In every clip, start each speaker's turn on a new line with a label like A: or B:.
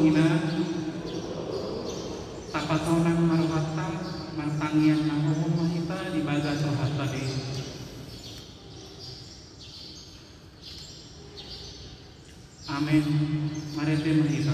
A: hina tapasonang marwata martangian nang mahita di baga sohat tadi. Amin. Mari mahita.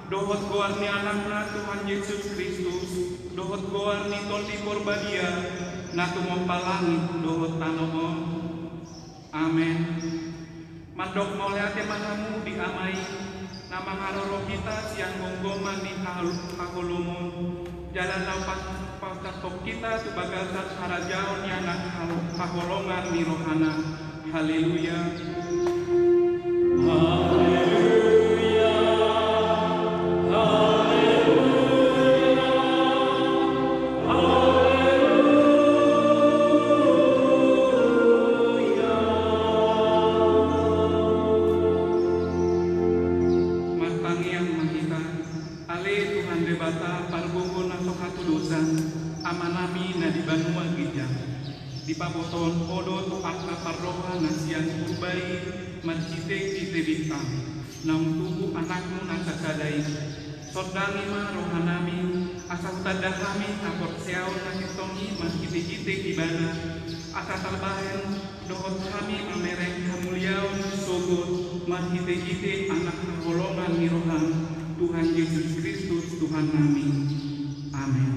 A: Dohot goarni anakna Tuhan Yesus Kristus, dohot goarni toldi porbadia, na tumompalangit dohot tanomon. Amin. Mandok moleate manamu diamai, nama haroro kita siang gonggoman di kahulumon, jalan lapas pasatok kita tubagasat harajaon yang kaholongan ni rohana. Haleluya. Amanami na di Banua Gijang di paboton odo tupakna parroha nasian kurbai marcite-cite bintang nam tubuh anakmu nasasadai sodangi ma rohanami asal tadahami tapor seau nasitongi marcite-cite ibana asa talbahen dohot kami mamereng hamuliaun sogot marcite-cite anak golongan mirohan Tuhan Yesus Kristus Tuhan kami. Amin.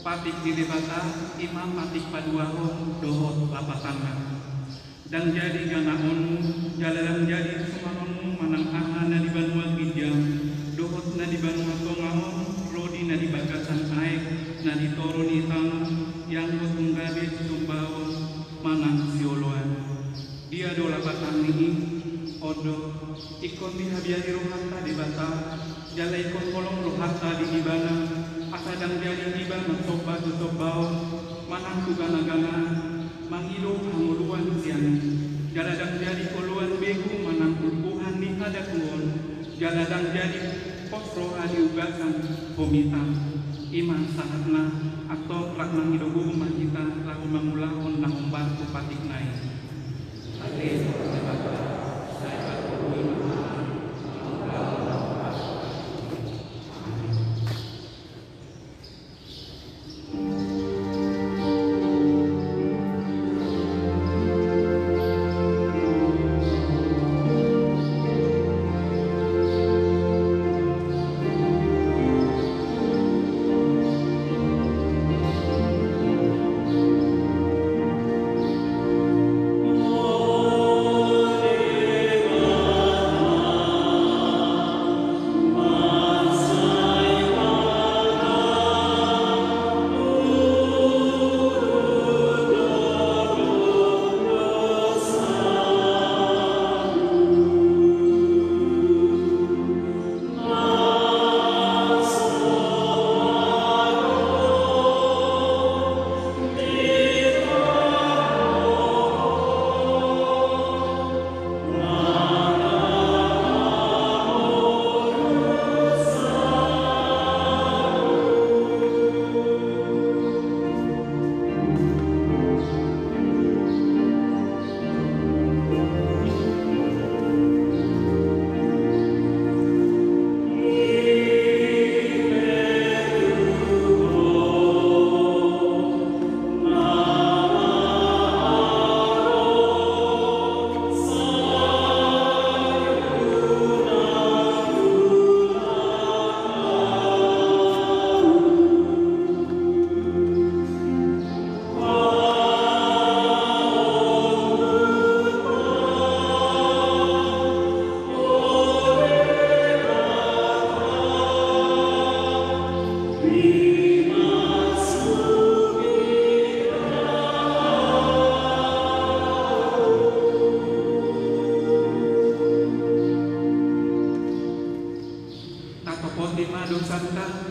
A: Patik di debata imam patik paduahon dohot lapatana dan jadi ganaonmu jalanan jadi sumaronmu manang ahana di Banua Gijang dohot na di Banua Tongahon jadi rohanta di bata, jalai ikon kolong rohanta di ibana, asadang jadi ibana soba tutobau, manang tugana-gana, mangido hanguluan siang, jaladang jadi koluan begu manang pulpuhan ni ada kuon, jaladang jadi pos rohani ugasan komita, iman sahatna atau rak mangidogu kita lalu mangulahon na umbar tupatik nai.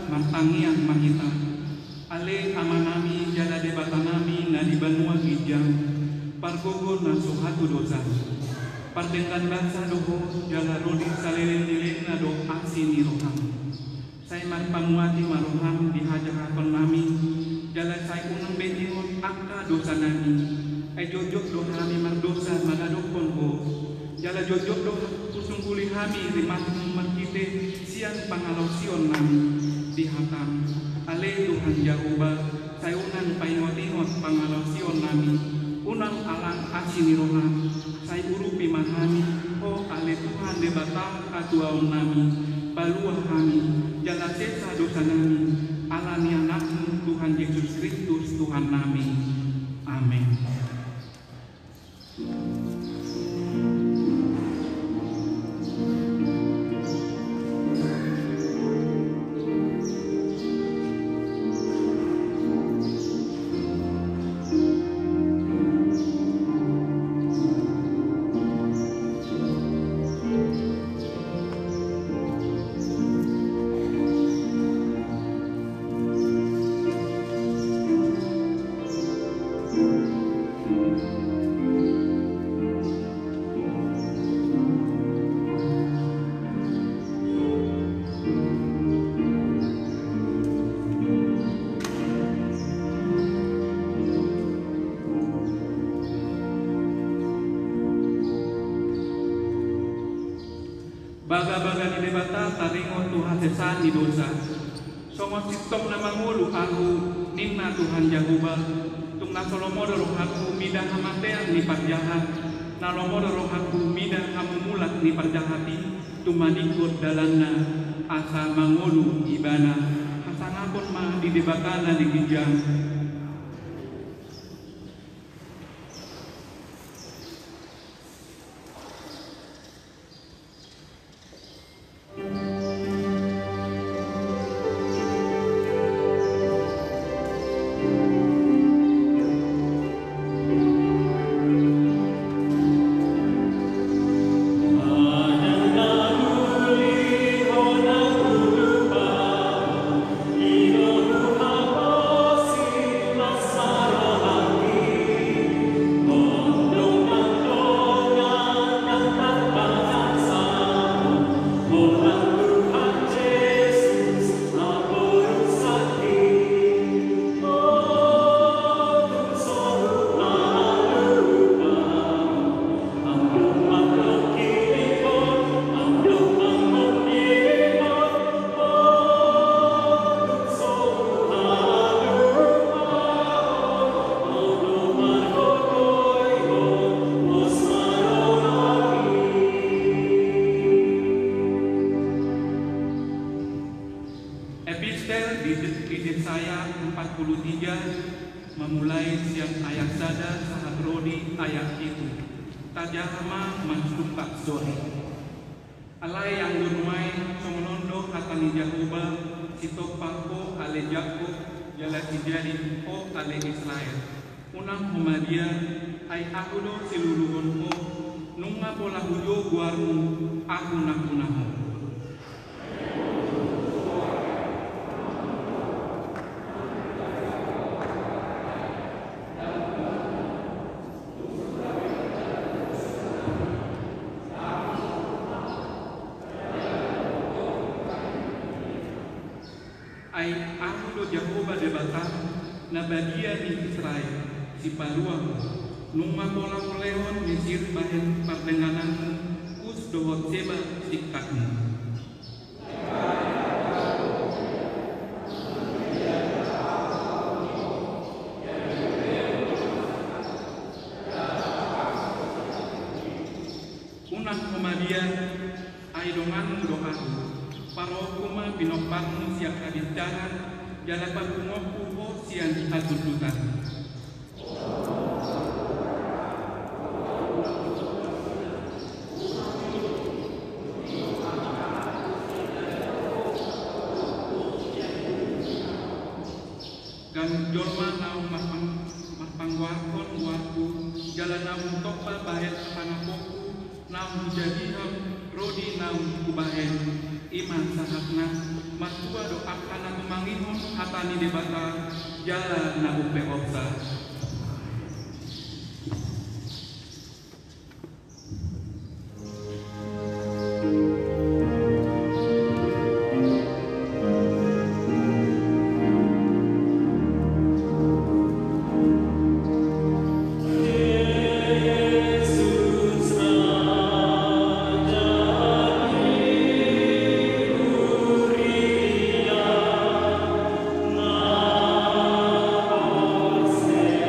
A: Mantangian mahita ale amanami jala debatanami na di banua gijang pargogo na suhatu dosa pardengan bangsa doho jala rodi salilin-lilin na do asini roham saya marpamuati maroham dihajahakon nami jala saya unang benjingon akta dosa nami jojok dohami mardosa magadokon ho jala jojok doh kusung kulihami rimatum markite siang pangalausion nami dihatam ale Tuhan Yahuba sayunan paingot-ingot pangalausion nami unang alang asini roham say urupi mahami oh ale Tuhan debatang atuaon nami baluah kami jala sesa dosa nami alani anakmu Tuhan Yesus Kristus Tuhan nami amin. Baga-baga di debata taringon Tuhan sesan di dosa. Songo sitok na mangulu aku ninna Tuhan Yahuba. Tung na solomodo rohaku midah hamatean ni parjahat. Na lomodo rohaku midah hamumulat ni parjahati. Tumanikut dalanna asa mangulu ibana. Hasangapon ma di debatana di gijang.
B: Amen.
A: detail di Yesaya 43 memulai siang ayat sada saat rodi ayat itu. Tajama mansumpak sore. Alai yang gurmai somnondo hatani Jakoba sitopako ale Jakob jala tijari o ale Israel. Unang humadia ay akudo siluluhonko nunga pola hujo guarmu aku nakunaho. Ay aku do Jakoba de batang na bagia di Israel si paluang nunga pola mulehon misir bahen pardengananmu us dohot seba sikatmu. Unang kemudian ay donganmu doaku parokuma binopakmu siap kadincaran jalapan kumoku ho siang diatututan. Gan jolma nau mapangwakon waku jalan nau topa bahet panapoku nau dijadiham rodi nau kubahen iman sahakna matua doakan aku mangihon hatani debata jalan na upe opsa.
B: Say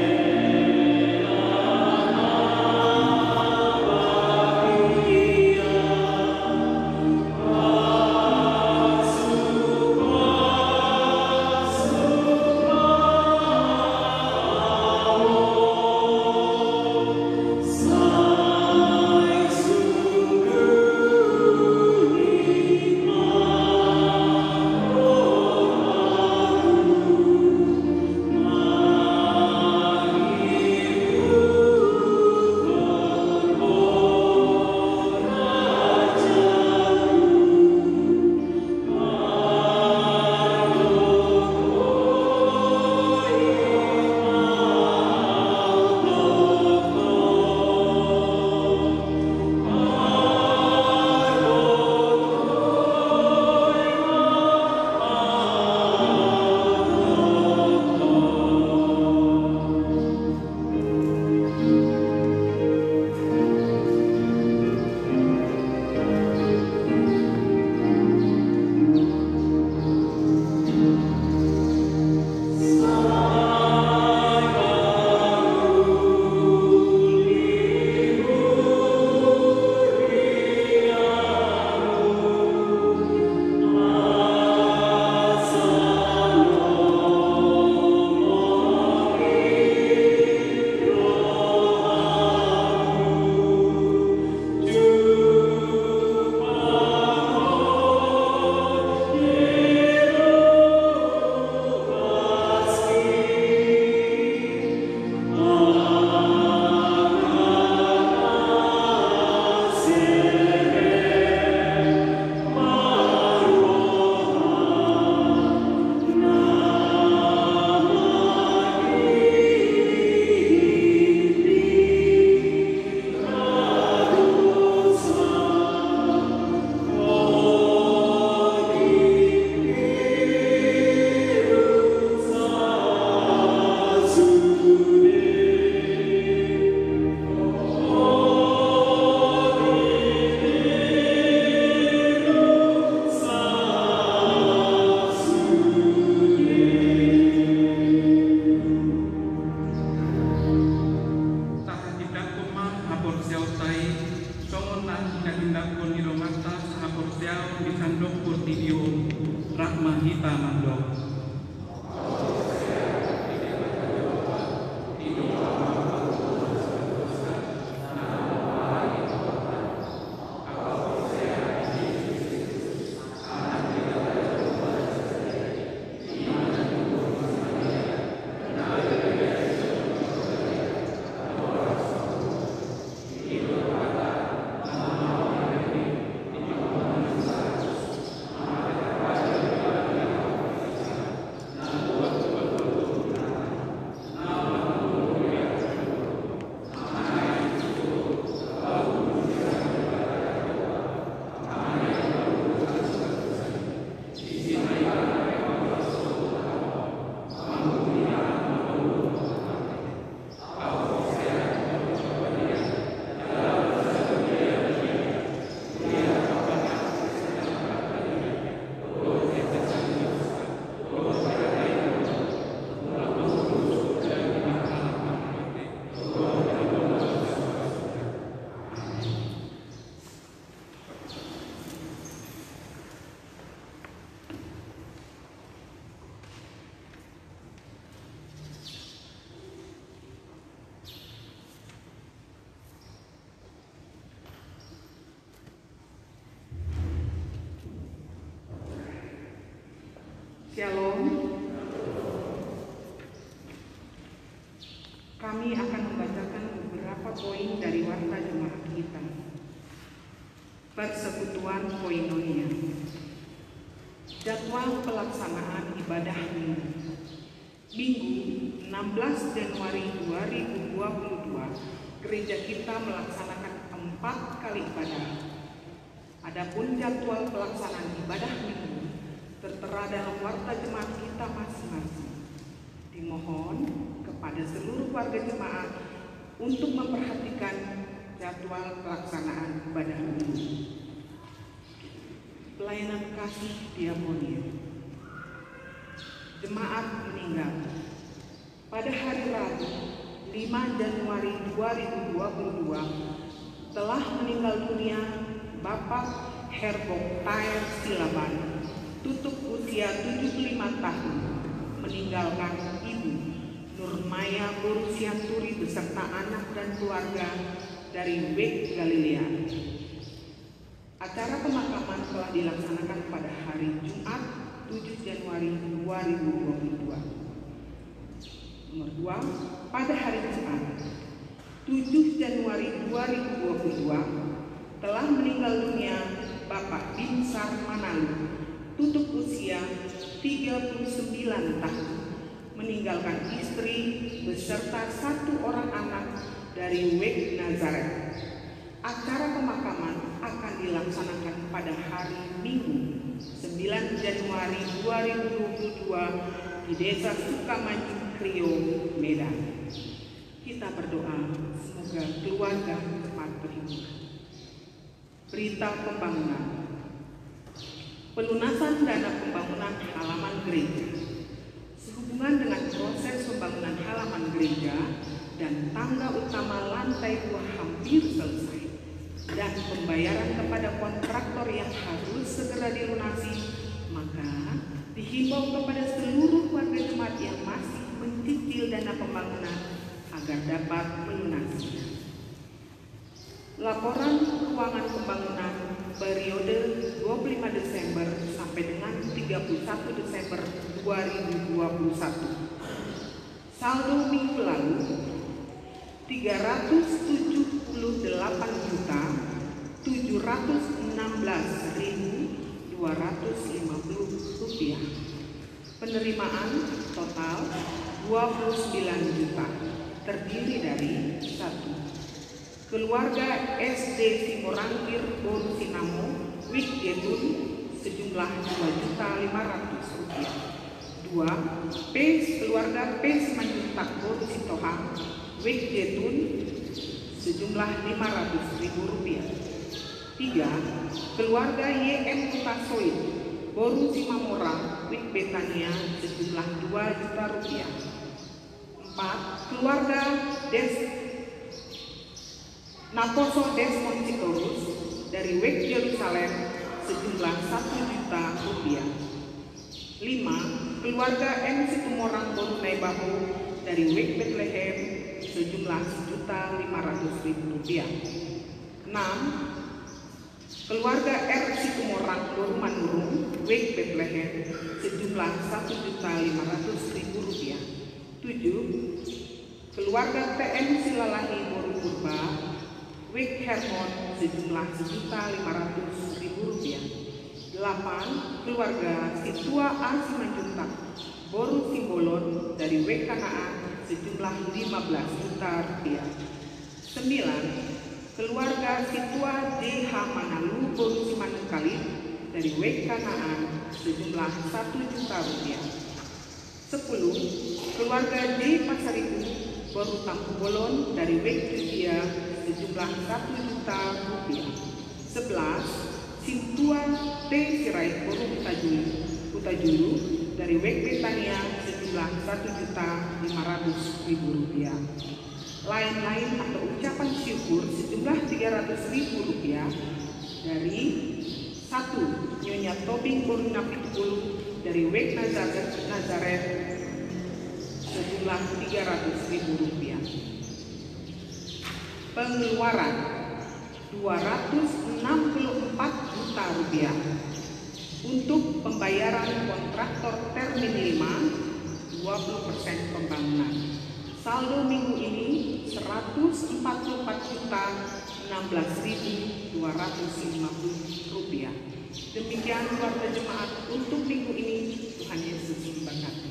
B: Shalom. Kami akan membacakan beberapa poin dari warta jemaat kita. Persekutuan Koinonia. Jadwal pelaksanaan ibadah minggu. Minggu 16 Januari 2022, gereja kita melaksanakan 4 kali ibadah. Adapun jadwal pelaksanaan ibadah minggu tertera dalam warta jemaat kita masing-masing. Dimohon kepada seluruh warga jemaat untuk memperhatikan jadwal pelaksanaan ibadah minggu. Pelayanan kasih diakonia. Jemaat meninggal. Pada hari Rabu 5 Januari 2022 telah meninggal dunia Bapak Herbok Taer Silaban, tutup usia 75 tahun, meninggalkan Ibu Nurmaya Borusianturi beserta anak dan keluarga dari Wek Galilea. Acara pemakaman telah dilaksanakan pada hari Jumat 7 Januari 2022. Nomor 2, pada hari Jumat 7 Januari 2022 telah meninggal dunia Bapak Binsar Manalu, tutup usia 39 tahun, meninggalkan istri beserta 1 orang anak dari Wek Nazaret. Acara pemakaman akan dilaksanakan pada hari Minggu 9 Januari 2022 di Desa Sukamaju, Krio, Medan. Kita berdoa semoga keluarga cepat terhibur. Berita pembangunan. Pelunasan dana pembangunan halaman gereja. Sehubungan dengan proses pembangunan halaman gereja dan tangga utama lantai 2 hampir selesai, dan pembayaran kepada kontraktor yang harus segera dilunasi, maka dihimbau kepada seluruh warga jemaat yang masih mencicil dana pembangunan agar dapat melunasinya. Laporan keuangan pembangunan periode 25 Desember sampai dengan 31 Desember 2021. Saldo minggu lalu 378.716.250 rupiah. Penerimaan total 29 juta, terdiri dari 1. Keluarga SD Simorangkir Borusinamo Wik Getun sejumlah 2.500 rupiah. 2. Keluarga P. Simanjuntak Borusitohang Wik Getun sejumlah 500.000 rupiah. 3. Keluarga YM Kutasoid Borusimamora Wik Betania sejumlah 2 juta rupiah. 4. Keluarga Naposo Desmond Sitorus dari Wek Yerusalem sejumlah 1 juta rupiah. 5. Keluarga M. Situmorang Borunaibahu dari Wek Bethlehem sejumlah 1.500.000 rupiah. 6. Keluarga R. Situmorang Borumanurung Wek Bethlehem sejumlah 1.500.000 rupiah. 7. Keluarga TM Silalahi Borupurba Wek Hermon sejumlah 1.500.000 rupiah. 8. Keluarga Situa A. Simanjuntak Boru Simbolon dari Wek Kanaan sejumlah 15 juta rupiah. 9. Keluarga Situa J. H. Manalu Boru Simanungkalit dari Wek Kanaan sejumlah 1 juta rupiah. 10. Keluarga J. Pasaribu Boru Tampu Bolon dari Wek Judea sejumlah 1 juta rupiah. 11. Sintua T. Sirait Boru Kutajulu dari Wek Betania sejumlah 1.500.000 rupiah. Lain-lain atau ucapan syukur sejumlah 300.000 rupiah dari 1. Nyonya Tobing Boruna Pitbulu dari Wek Nazaret sejumlah 300.000 rupiah. Pengeluaran 264 juta rupiah. Untuk pembayaran kontraktor termin 5, 20% pembangunan. Saldo minggu ini Rp144.016.250. Demikian keluarga jemaat untuk minggu ini. Tuhan Yesus memberkati.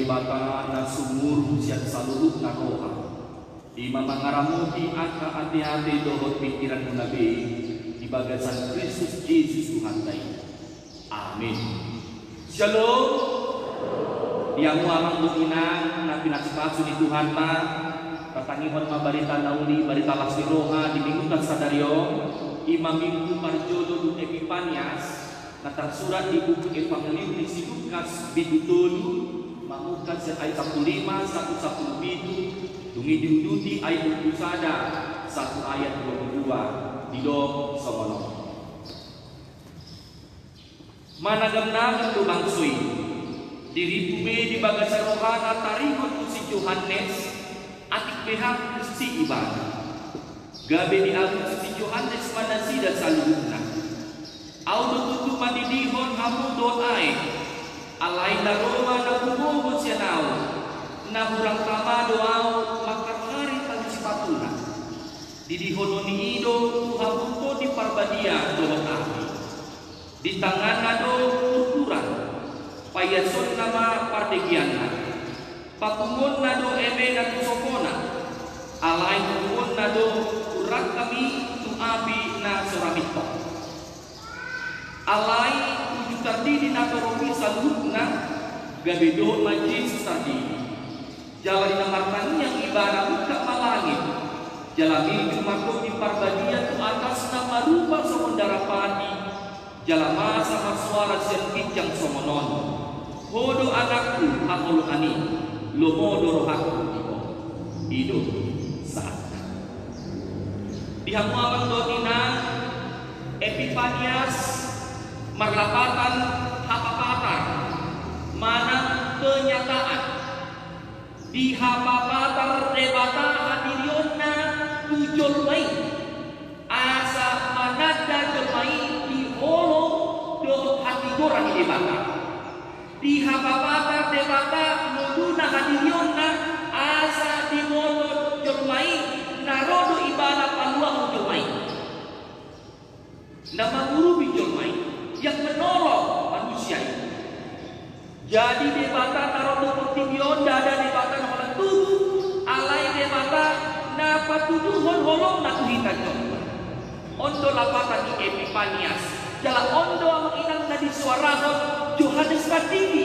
C: bata na sumur siya saluluk na roha. Di mamangaramuti at hati-hati dohot pikiran mo nabi, di bagasan Kristus Jesus Tuhan tayo. Amin. Shalom. Yang muamang bukinan na pinagsipaso ni Tuhan ta, tatangihon mabalita na uli, balita laswi roha, di minggutan sa daryo, imaminggu parjodo du Epipanias, na tersurat di buku Evangelium ni si Lukas bidutun, mamukan sa ayat 15, 117, dungi diuduti ayat 21, 1 ayat 22. Dido Somono. Managam-nagam tu bangsui diri pume di bagasa rohana tarikot si Yohanes atik pihak si ibadah gabe di alus si Yohanes manasi dan saluna audo tutu madidihon hamu doai alai na Roma na bumogo sianau na hurang tama doau makarhari tali sipatuna didihon ni ido tuhabuko di parbadia doa di tangan nado ukuran payason nama pardegiana papungon nado ebe nado sopona alai pungon nado urat kami tu abi na soramito alai tujuh terdiri nado romi salutna gabedo majlis terdiri jalan namartani yang ibarat buka malangit jalami cumaku di parbadia tu atas nama rupa semendara padi jalama sama suara siang kijang somonon hodo anakku hakulu ani lomodo rohaku ido saat dihamu abang dotina Epifanias marlapatan hapapatan mana kenyataan di hapapatan rebata hadirionna tujol mai asa manada jemai holo do hati gorang debata di hapapata debata muduna hadirionna asa di mono jomai narodo ibarat Allah jomai nama guru bijomai yang menolong manusia ini jadi debata narodo pertibion dada debata nama tubuh alai debata napa tuduhon holong nakuhitan jomai ondo lapatan di Epifanias jala ondo ang inang na di suarahon Yohanes Patini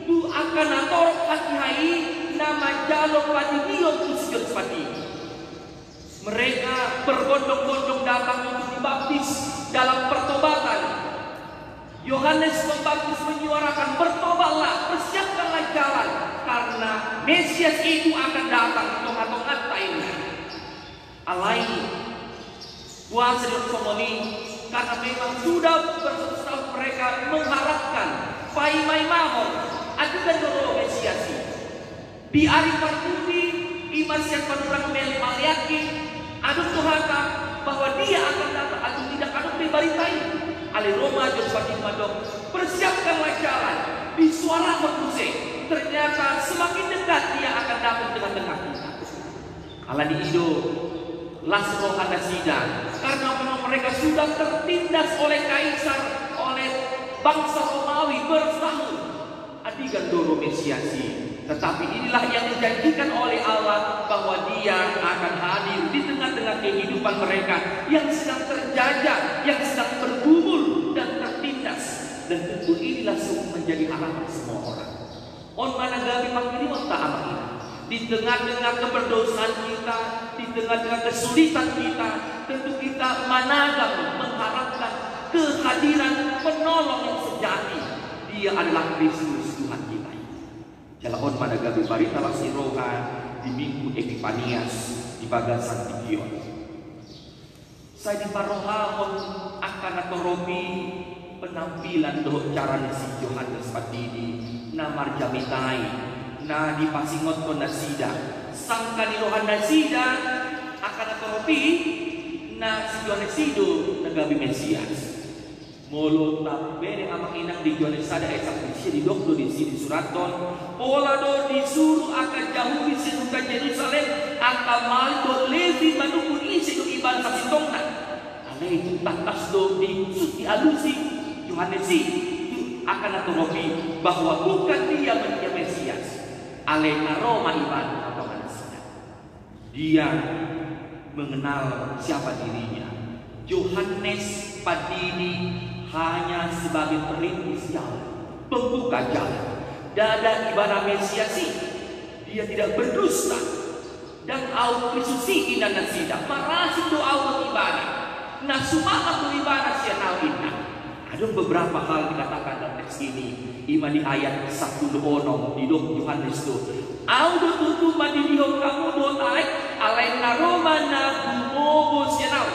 C: tu akan ator hati-hai nama jalo patiniyo Yesus Patini mereka berbondong-bondong datang untuk dibaptis dalam pertobatan. Yohanes Pembaptis menyuarakan bertobatlah, persiapkanlah jalan karena Mesias itu akan datang tongkat-tongkat tainnya alai puasa dan komuni karena memang sudah bersusah mereka mengharapkan paimai mahon ajudan doro Mesias di hari partumi imas yang panurang meliaki aduk tuhaka bahwa dia akan datang atau tidak aduk dibaritai ali Roma Jospatin Madok persiapkanlah jalan di suara bermusik ternyata semakin dekat dia akan datang dengan tengah kita ala di Ido Lasro Hadasida karena memang mereka sudah tertindas oleh kaisar oleh bangsa Romawi bertahun adigan doro Mesiasi tetapi inilah yang dijanjikan oleh Allah bahwa dia akan hadir di tengah-tengah kehidupan mereka yang sedang terjajah, yang sedang bergumul dan tertindas dan tentu inilah menjadi harapan semua orang. On mana gabi makini waktu amak ini di tengah-tengah keberdosaan kita, di tengah-tengah kesulitan kita, tentu kita managam mengharapkan kehadiran penolong yang sejati. Dia adalah Kristus Tuhan kita. Jalahon managabi barita lasi roha di minggu Epifanias di bagasan Tikion. Saya di parohahon akan atoropi penampilan doh caranya si Yohanes Patini namar jamitai na di pasingot ko nasida sangka ni rohan nasida akan atoropi na si Yohanes Sido nagabi Mesias. Molo bere amang inang di Yohanes sada esak di dokdo di sini suraton pola do disuruh akan jauh di seduka Yerusalem akan maldo levi manupun isi do iban sa sitongna alay itu takas do di suti alusi Yohanes akan atoropi bahwa bukan dia menjadi Mesias alay na Roma iban atau manusia dia mengenal siapa dirinya. Yohanes Patini hanya sebagai perintis jalan, pembuka jalan. Dada ibadah Mesiasi, dia tidak berdusta dan au Kristusi ina nasida marasi doa ibadah. Nah sumaha ibadah sia nawina. Ada beberapa hal dikatakan dalam teks ini. Ima di ayat 1 doonong di dok Yohanes itu. Au do tutu madilihong kamu doai alain na Roma na bumobo sia naw.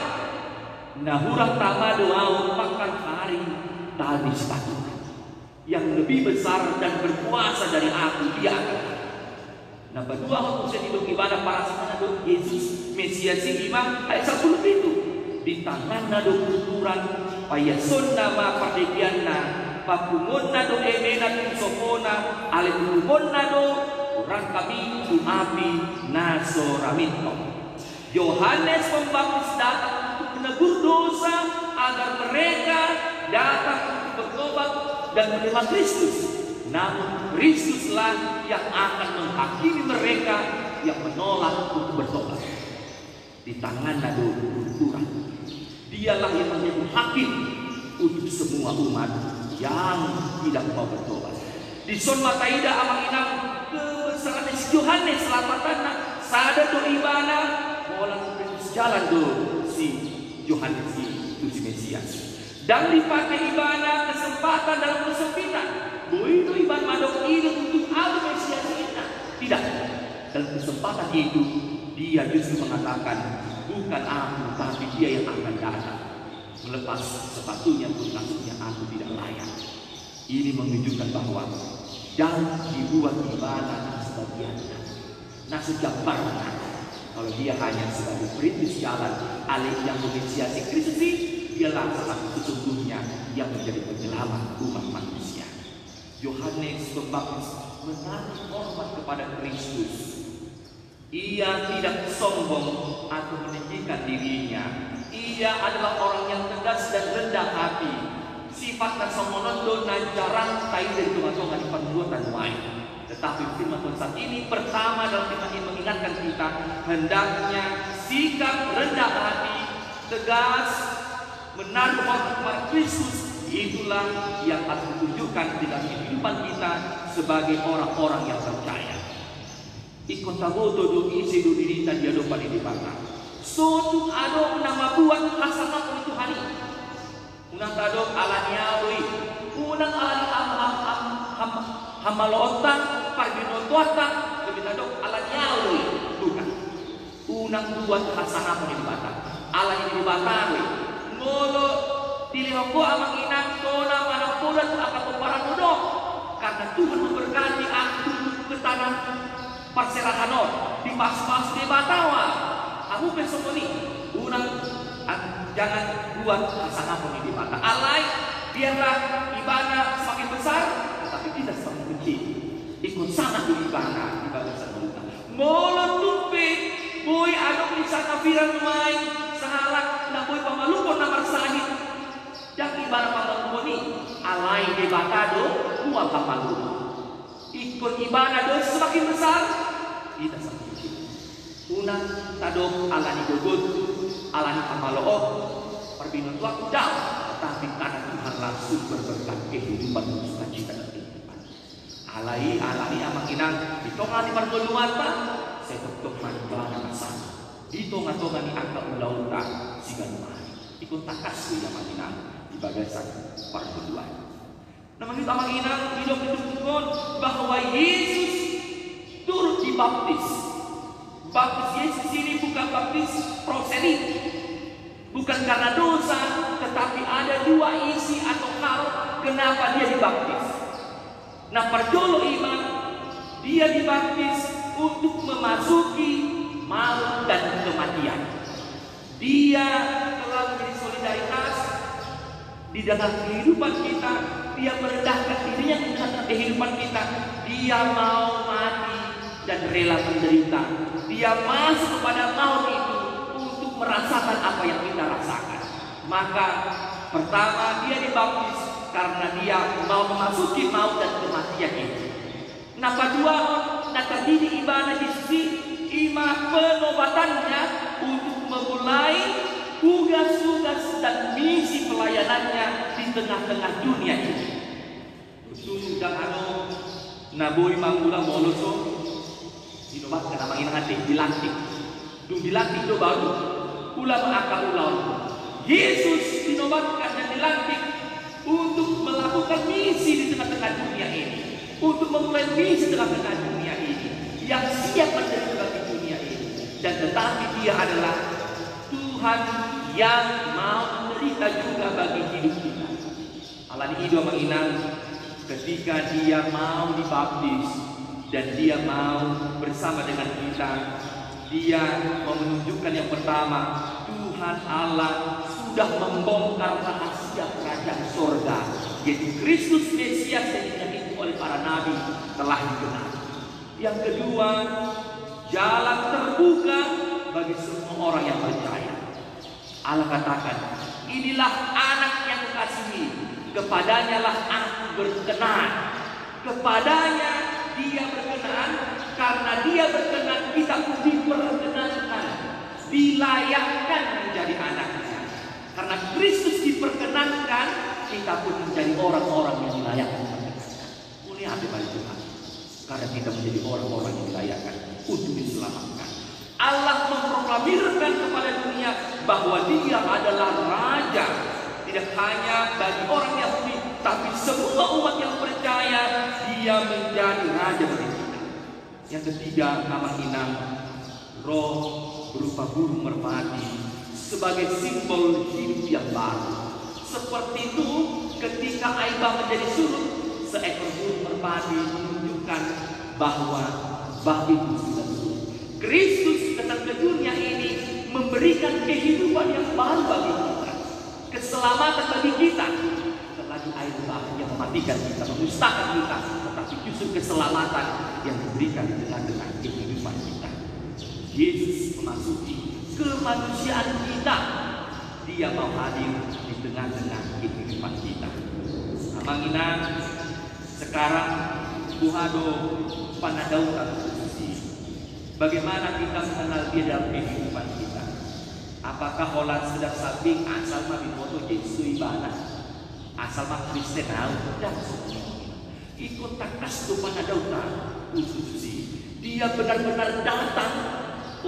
C: Nah hurang tama doa pakar hari tadi sepatu yang lebih besar dan berkuasa dari aku dia akan. Nah berdua waktu saya hidup ibadah para sanado Yesus Mesias imam ayat 10 itu di tangan nado kulturan payason nama perdekianna papungon nado emena tusopona alepungon nado orang kami tuapi naso ramito. Yohanes Pembaptis datang untuk menegur dosa agar mereka datang untuk bertobat dan menerima Kristus. Namun Kristuslah yang akan menghakimi mereka yang menolak untuk bertobat. Di tangan nado kulturan, dialah yang menjadi hakim untuk semua umat yang tidak mau bertobat. Di son mataida amang inang kebesaran Yohanes lapatana sada do ibana molang jalan do si Yohanes itu si Mesias. Dan dipakai ibana kesempatan dalam kesempitan. Itu iban madok itu untuk al Mesias kita. Tidak. Dalam kesempatan itu dia justru mengatakan bukan aku tapi dia yang akan datang. Melepas sepatunya pun maksudnya aku tidak layak. Ini menunjukkan bahwa jangan dibuat ibana sebagiannya. Nah sejabarnya kalau dia hanya sebagai perintis jalan alih yang menginisiasi Kristus, dialah salah sesungguhnya yang menjadi penyelamat umat manusia. Yohanes Pembaptis menaruh hormat kepada Kristus. Ia tidak sombong atau meninggikan dirinya. Ia adalah orang yang tegas dan rendah hati. Sifatnya somonondo dan jarang tahu dari tuan-tuan di perbuatan lain. Tetapi firman Tuhan saat ini pertama dalam firman ini mengingatkan kita hendaknya sikap rendah hati, tegas, menaruh hormat kepada Kristus. Itulah yang harus ditunjukkan di dalam kehidupan kita sebagai orang-orang yang percaya. Ikut taboto do isi do diri dan dia do pada di mana. Suatu ado nama buat hasanah untuk hari. Unang tado alania doi. Unang alani hamalota parbinotuata lebih tado alania doi. Bukan. Unang buat hasanah di mana. Alani di mana doi. Ngolo dilihoko amang inang tona manang pola akan parang udo. Karena Tuhan memberkati aku ke tanah perserahan di pas-pas di Batawa. Aku besok ini unang jangan buat hasanah pun di mata alai. Biarlah ibadah semakin besar, tetapi tidak semakin kecil. Ikut sangat di ibadah serupa. Molo tumpe, boy adok di sana viral main sahalat na boy pamalupon na marsahit. Yang ibadah pamalupon ni alai di batado buat pamalupon. Ikut ibadah do semakin besar, tidak semakin kecil. Unang tadok alani gogot, alani pamaloo, perbinan tua kuda, tetapi karena Tuhan langsung berberkat kehidupan dan sukacita dan kehidupan. Alai amang inang ditongan di margoluata, saya betul manggala masan. Ditongan-tongan di angka ulauta siganumari. Ikut takas di amang inang di bagasan margoluata. Namun amang inang hidup ditunjukkan bahwa Yesus turut dibaptis. Baptis Yesus ini bukan baptis proselit, bukan karena dosa, tetapi ada dua isi atau hal kenapa dia dibaptis. Nah, perjolo iman, dia dibaptis untuk memasuki maut dan kematian. Dia telah menjadi solidaritas di dalam kehidupan kita. Dia merendahkan dirinya di dalam kehidupan kita. Dia mau mati dan rela menderita. Dia masuk kepada maut itu untuk merasakan apa yang kita rasakan. Maka pertama dia dibaptis karena dia mau memasuki maut dan kematian itu. Nah kedua, nah terdiri ibadah di sisi ima penobatannya untuk memulai tugas-tugas dan misi pelayanannya di tengah-tengah dunia ini. Sudah naboy mangula moloso dinobat ke nama inang hati dilantik. Dilantik do baru ulama akal ulau. Yesus dinobatkan dan dilantik untuk melakukan misi di tengah-tengah dunia ini, untuk memulai misi di tengah-tengah dunia ini yang siap menjadi di dunia ini. Dan tetapi dia adalah Tuhan Tuhan yang mau menderita juga bagi hidup kita. Allah di hidup menginang ketika dia mau dibaptis dan dia mau bersama dengan kita. Dia mau menunjukkan yang pertama, Tuhan Allah sudah membongkar rahasia kerajaan sorga, yaitu Kristus Mesias yang dinyatakan oleh para nabi telah dikenal. Yang kedua, jalan terbuka bagi semua orang yang percaya. Allah katakan, inilah anak yang kukasihi, kepadanya lah aku berkenan. Kepadanya dia berkenan, karena dia berkenan kita pun diperkenankan, dilayakkan menjadi anaknya. Karena Kristus diperkenankan, kita pun menjadi orang-orang yang dilayakkan. Mulia hati bagi Tuhan, karena kita menjadi orang-orang yang dilayakkan untuk diselamatkan. Allah memproklamirkan kepada dunia bahwa dia adalah Raja, tidak hanya bagi orang Yahudi, tapi semua umat yang percaya dia menjadi Raja bagi kita. Yang ketiga, nama inang roh berupa burung merpati sebagai simbol hidup yang baru. Seperti itu, ketika Aiba menjadi surut, seekor burung merpati menunjukkan bahwa bah itu sudah surut. Kristus datang ke dunia ini memberikan kehidupan yang baru bagi kita, keselamatan bagi kita. Lagi air bah yang mematikan kita, memusnahkan kita, tetapi justru keselamatan yang diberikan di tengah-tengah kehidupan kita. Yesus memasuki kemanusiaan kita. Dia mau hadir di tengah-tengah kehidupan kita. Amanginan sekarang buhado panadautan suci. Bagaimana kita mengenal dia dalam kehidupan kita? Apakah olah sedang samping asal mabimoto Yesus ibana, asal mak Kristen dan ikut takas tu panadautan suci. Dia benar-benar datang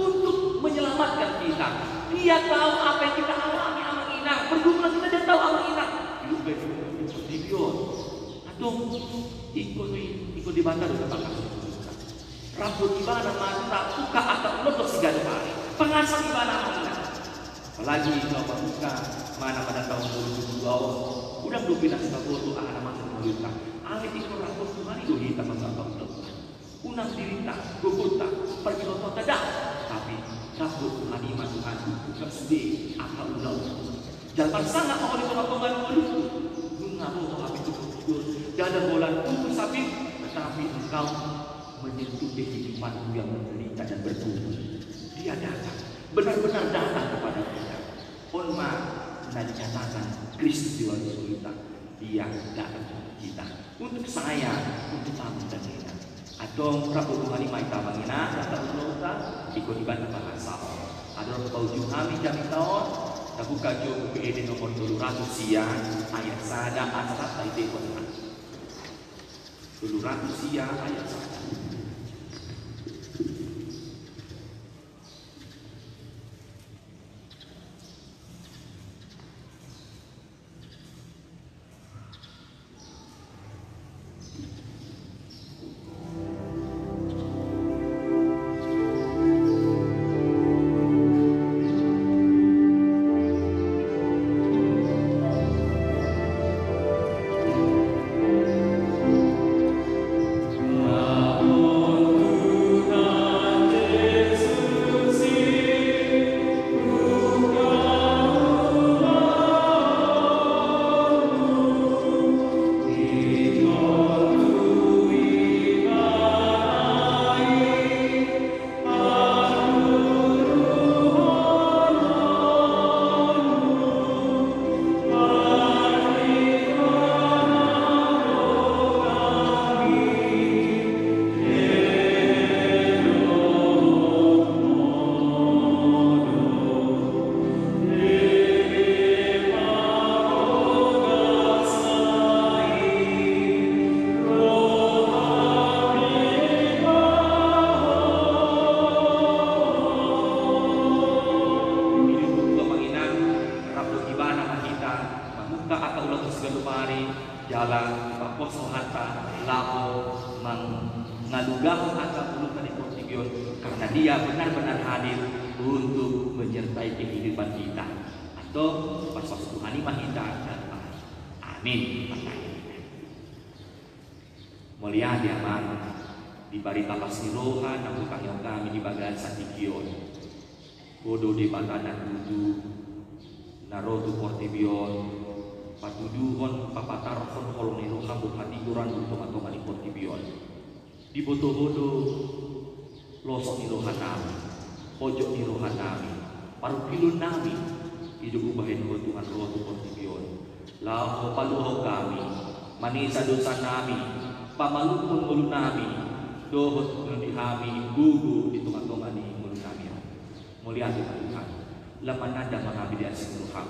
C: untuk menyelamatkan kita. Dia tahu apa yang kita alami amak inang. Pergumulan kita dia tahu amak inang. Hidup baik di bion. Atau ikut di bantar udah bakal. Rambut ibana mata buka atau lotos segala hari. Pengasal ibana amak inang. Apalagi kalau buka mana pada tahun 2002 udah belum pindah ke foto anak masa pemerintah. Alit ikut rambut Tuhan itu hitam mengapa unang dirita, gugota, pergi nonton tadak. Tapi rambut Tuhan Tuhan bukan sedih, apa ulang. Jangan sangat mau ditolong-tolongan dulu. Bunga mau habis itu dan ada bola untuk sapi, tetapi engkau menyentuh kehidupan yang menderita dan bertumbuh. Dia datang, benar-benar datang kepada kita. Onma dan dinyatakan Kristus di wajah kita. Dia datang kepada kita. Untuk saya, untuk kamu dan kita. Atau Prabu Tuhan Maita Mangina datang ulota ikut dibantu bahasa. Ada ujung kami jam tahun terbuka jauh PED nomor 200 siang ayat sada asal taite kota 200 siang ayat sada. jalan paposo hata lao mang ngalugah akan puluh kali portibion, karena dia benar-benar hadir untuk menyertai kehidupan kita atau pas Tuhan imah kita. Amin. Mulia di aman di bari tapas nirohan namun kami di bagian satikion bodo di batanan dudu narotu portibion patuduhon papatarhon kolong nirohan bukan untuk atau mani portibion di bodo-bodo losok nirohan nami pojok nirohan nami paru pilun nami hidup ubahin Tuhan rotu portibion lahu paluho kami manisa dosa nami pamalupun ulu nami dohot di kami gugu di tungan-tungan di mulut kami. Mulia Tuhan, laman nada mengambil di atas Tuhan.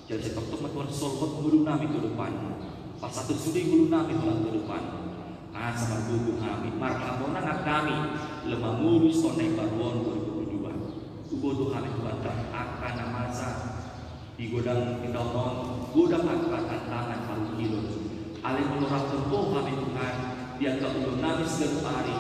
C: Jadi setok-tok Tuhan solhot mulut nami ke depan. Pas satu sudi mulut nami Tuhan ke depan. Sama gugu kami, marhamona ngak kami lemah mulus konai baruan 2022. Ubo Tuhan Tuhan akan masa di godang kita godang akan tantangan paru kilon. Alih menurut Tuhan Tuhan dia tak ulun nami segala hari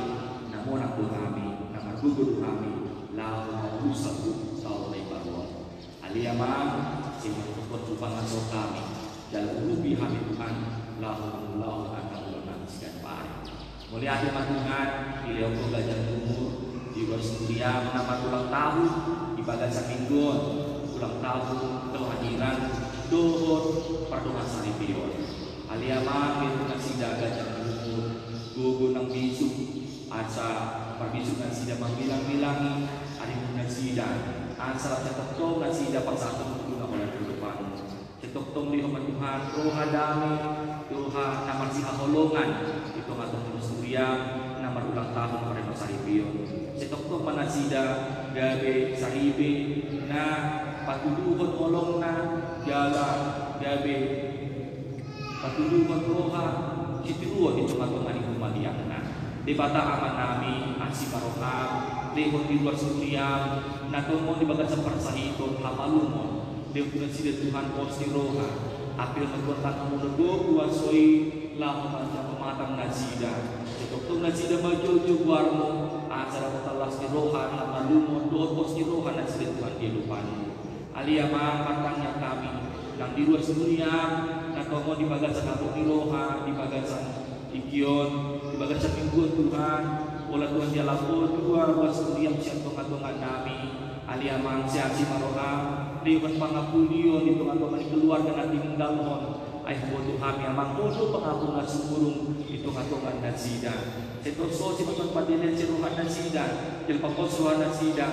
C: namun aku kami nama gugur kami lau mau sabu saulai baruan aliyamang sehingga tukun supangan so kami dalam ubi kami Tuhan lau akan ulun nami segala hari mulia firman Tuhan di leoko gajah umur di luar semulia nama ulang tahun di bagasan mingguan ulang tahun kelahiran dohot pardongan saripion aliyamang itu ngasih gajah umur gugu nang bisu asa perbisu nang sida mangbilang-bilangi ari mun sida asa cetok nang sida pasatu guna oleh depan cetok tong di rahmat Tuhan roh hadami Tuhan namar siha holongan itu ngatung surya namar ulang tahun pada masa hibion cetok tong manasida gabe sahibi na patuduhon holongna jala gabe patuduhon roha Citiruan itu matungan ibu maliakna di bata aman nami asih maroham lehon di luar suriam natomon di bagat sepersahiton hamalumon lehon sida Tuhan posti roha apil menguatkan munego kuasoi lahu macam pematang nasida cetok nasida majojo warmo asara matalas di roha hamalumon doon posti roha nasida Tuhan kehidupan aliyama matangnya kami yang di luar suriam natomon di bagasan abok di roha di bagasan ikion di bagasan mingguan Tuhan olah Tuhan jalapun dua ruas yang siap tongan-tongan nami aliamang siasi maroha lewat pangapulion di tongan-tongan keluarga nanti menggalon ayah bodoh kami amang bodoh pengapungan sumurung di tongan-tongan nasida setoso si beton padilen si rohan nasida jelpapos rohan nasida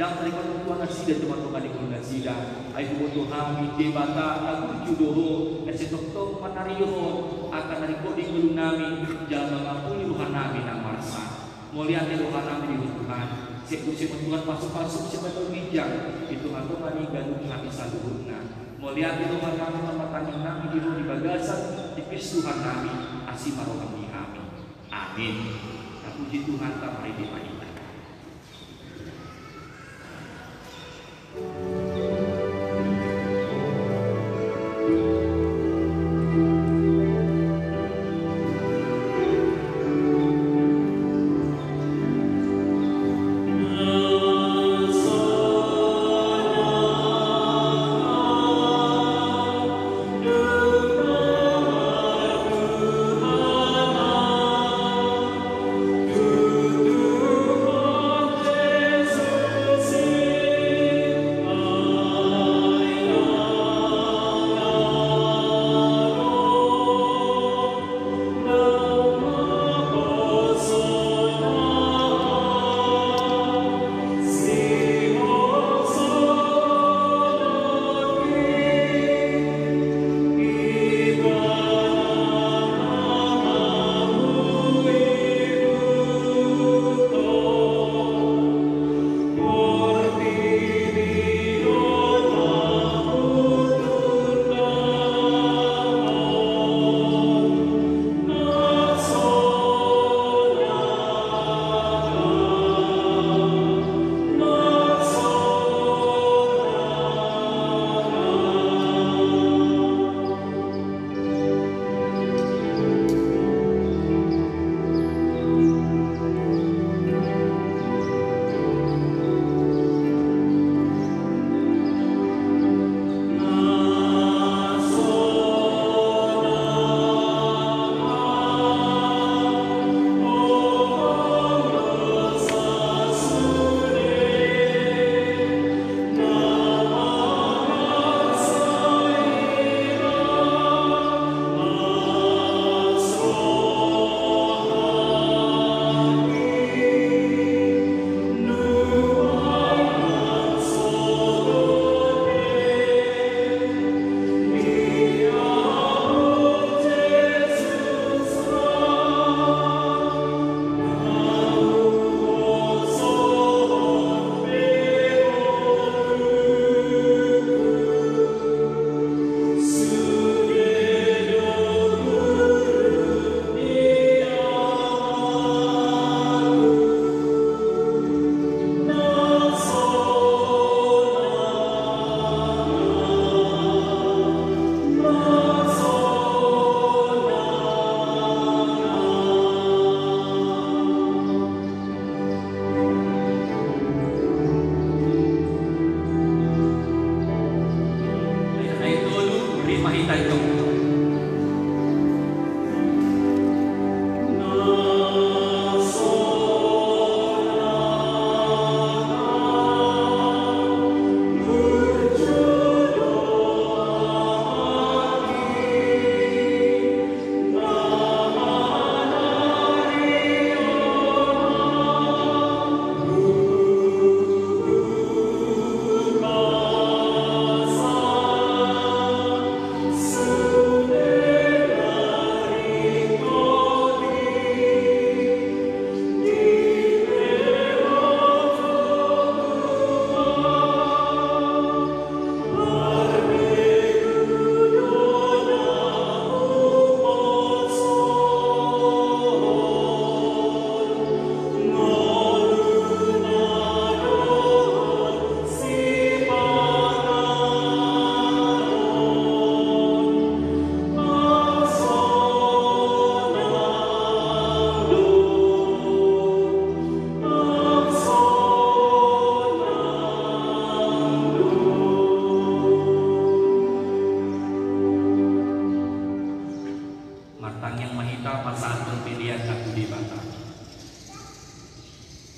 C: dan terima tuan nasida teman-teman di guna nasida ayah bodoh kami debata lagu judoho dan setoktok manariho akan nariko di gulung nami jangan mengapuni rohan nami namarsa mulia di rohan nami di Tuhan siapa Tuhan pasuk-pasuk siapa bijak itu teman-teman di gandung kami saluhurna mulia di rohan nami mematangkan nami di bagasan tipis Tuhan nami asih maroham di kami amin puji Tuhan tamai di kita.
D: Oh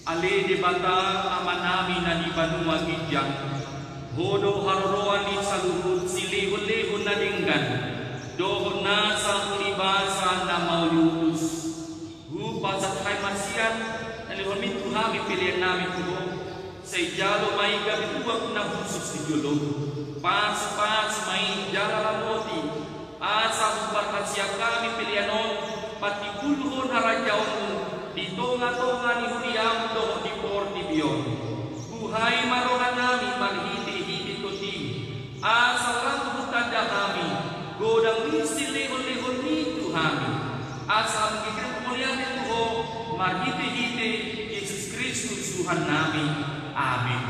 C: Ale debata amanami na di Banua Gijang, hodo haroroani sa luhut silihun-lihun na dinggan, dohon na sa ulibasa na maulutus. Hupa sa kaimasian, nalihon mintu kami pilihan namin tuho, sa ijalo may gabituwag na husus di julo, pas may jalamoti, asa hubarkasya kami pilihanon, pati bulhon harajaon ditonga-tonga ni Huriam doho di por di biyon. Buhay marohan nami manhiti-hiti tuti. Asal lang tanda kami. Godang misi lehon-lehon ni Tuhami. Asal mengikir kemuliaan Tuho manhiti-hiti Yesus Kristus Tuhan nami. Amin.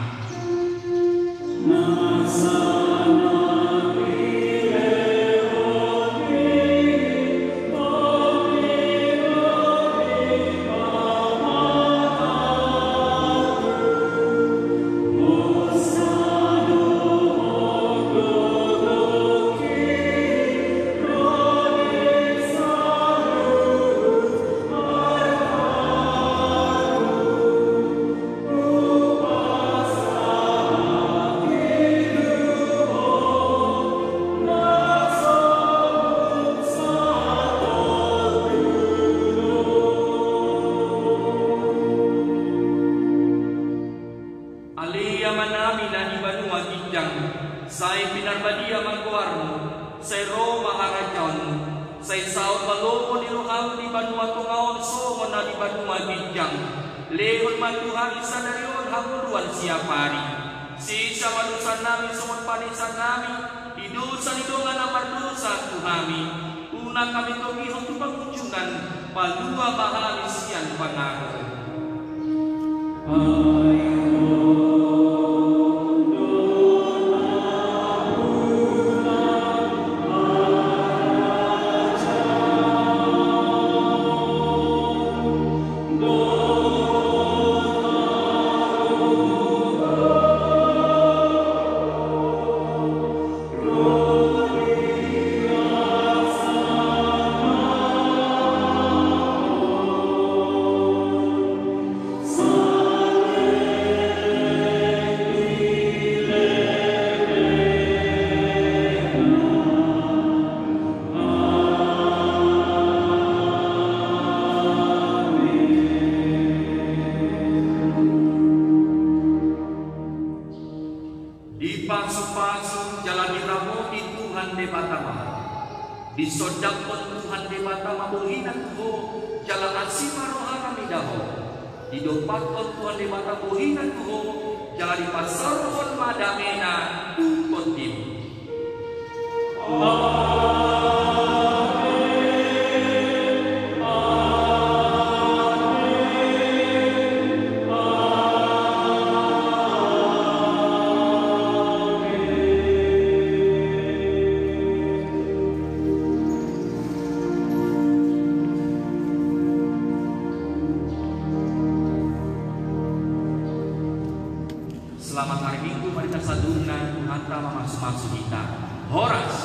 C: Say pinarbadia mangkuarmo, say Roma harajaon, say saud balomo ni Roham di Banua Tungaon songo na di Banua Gijang, lehon matuhan isa darion hamuruan siapari. Si isa manusan namin sumon panisan namin, idusan idongan na mardusa Tuhami, una kami tumihon tupangunjungan, palua bahali siyan pangako. Pasu-pasu jalan diramuti Tuhan de Batama, disodakon Tuhan de Batama bohinan Tuho jalan asima rohana midaho, didopakon Tuhan de Batama bohinan Tuho jalan di pasarhon madamena tukotim. Selamat hari Minggu, mari kita sadungna Tuhan tama masuk-masuk kita. Horas.